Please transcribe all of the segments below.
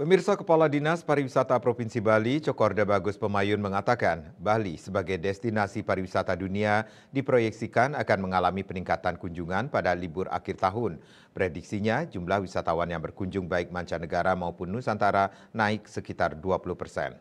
Pemirsa, Kepala Dinas Pariwisata Provinsi Bali, Cokorda Bagus Pemayun mengatakan, Bali sebagai destinasi pariwisata dunia diproyeksikan akan mengalami peningkatan kunjungan pada libur akhir tahun. Prediksinya, jumlah wisatawan yang berkunjung baik mancanegara maupun Nusantara naik sekitar 20%.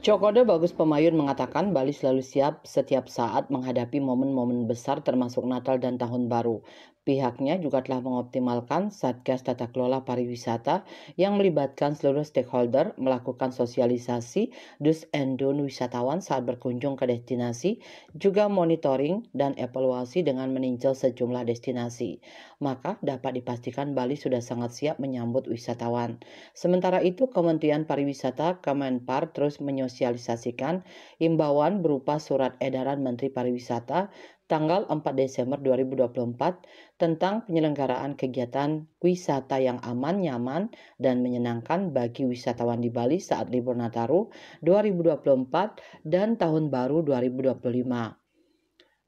Cokoda Bagus Pemayun mengatakan Bali selalu siap setiap saat menghadapi momen-momen besar termasuk Natal dan Tahun Baru. Pihaknya juga telah mengoptimalkan Satgas Tata Kelola Pariwisata yang melibatkan seluruh stakeholder melakukan sosialisasi do's and don't wisatawan saat berkunjung ke destinasi, juga monitoring dan evaluasi dengan meninjau sejumlah destinasi. Maka dapat dipastikan Bali sudah sangat siap menyambut wisatawan. Sementara itu, Kementerian Pariwisata Kemenpar terus menyosialisasikan imbauan berupa surat edaran Menteri Pariwisata tanggal 4 Desember 2024 tentang penyelenggaraan kegiatan wisata yang aman, nyaman, dan menyenangkan bagi wisatawan di Bali saat libur Nataru 2024 dan Tahun Baru 2025.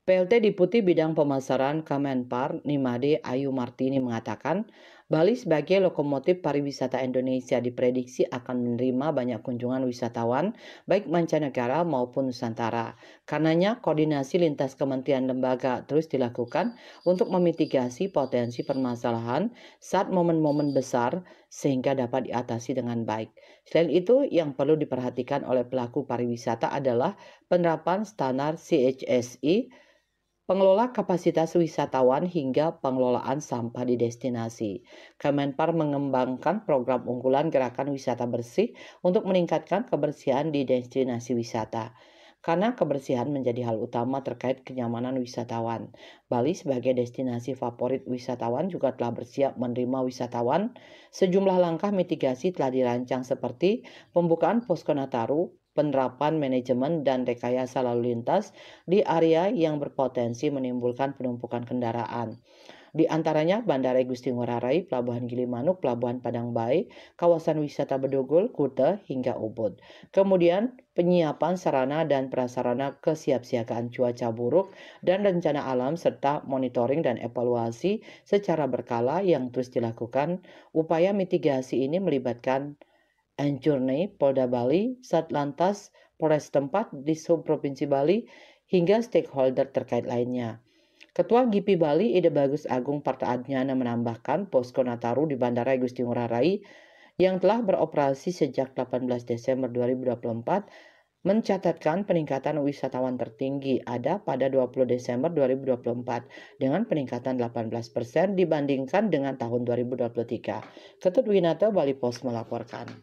PLT Deputi Bidang Pemasaran Kemenpar, Nimade Ayu Martini mengatakan, Bali sebagai lokomotif pariwisata Indonesia diprediksi akan menerima banyak kunjungan wisatawan, baik mancanegara maupun Nusantara. Karenanya, koordinasi lintas kementerian lembaga terus dilakukan untuk memitigasi potensi permasalahan saat momen-momen besar sehingga dapat diatasi dengan baik. Selain itu, yang perlu diperhatikan oleh pelaku pariwisata adalah penerapan standar CHSI, pengelola kapasitas wisatawan hingga pengelolaan sampah di destinasi. Kemenpar mengembangkan program unggulan gerakan wisata bersih untuk meningkatkan kebersihan di destinasi wisata. Karena kebersihan menjadi hal utama terkait kenyamanan wisatawan. Bali sebagai destinasi favorit wisatawan juga telah bersiap menerima wisatawan. Sejumlah langkah mitigasi telah dirancang seperti pembukaan posko Nataru, penerapan manajemen dan rekayasa lalu lintas di area yang berpotensi menimbulkan penumpukan kendaraan. Di antaranya Bandara Gusti Ngurah Rai, Pelabuhan Gilimanuk, Pelabuhan Padang Bae, kawasan wisata Bedugul, Kuta, hingga Ubud. Kemudian penyiapan sarana dan prasarana kesiapsiagaan cuaca buruk dan rencana alam serta monitoring dan evaluasi secara berkala yang terus dilakukan. Upaya mitigasi ini melibatkan Anjurne, Polda Bali, Satlantas, Polres tempat di Subprovinsi Bali, hingga stakeholder terkait lainnya. Ketua GIPI Bali, Ide Bagus Agung Partaadnyana menambahkan posko Nataru di Bandara Gusti Ngurah Rai yang telah beroperasi sejak 18 Desember 2024 mencatatkan peningkatan wisatawan tertinggi ada pada 20 Desember 2024 dengan peningkatan 18% dibandingkan dengan tahun 2023. Ketut Winata, Bali Post melaporkan.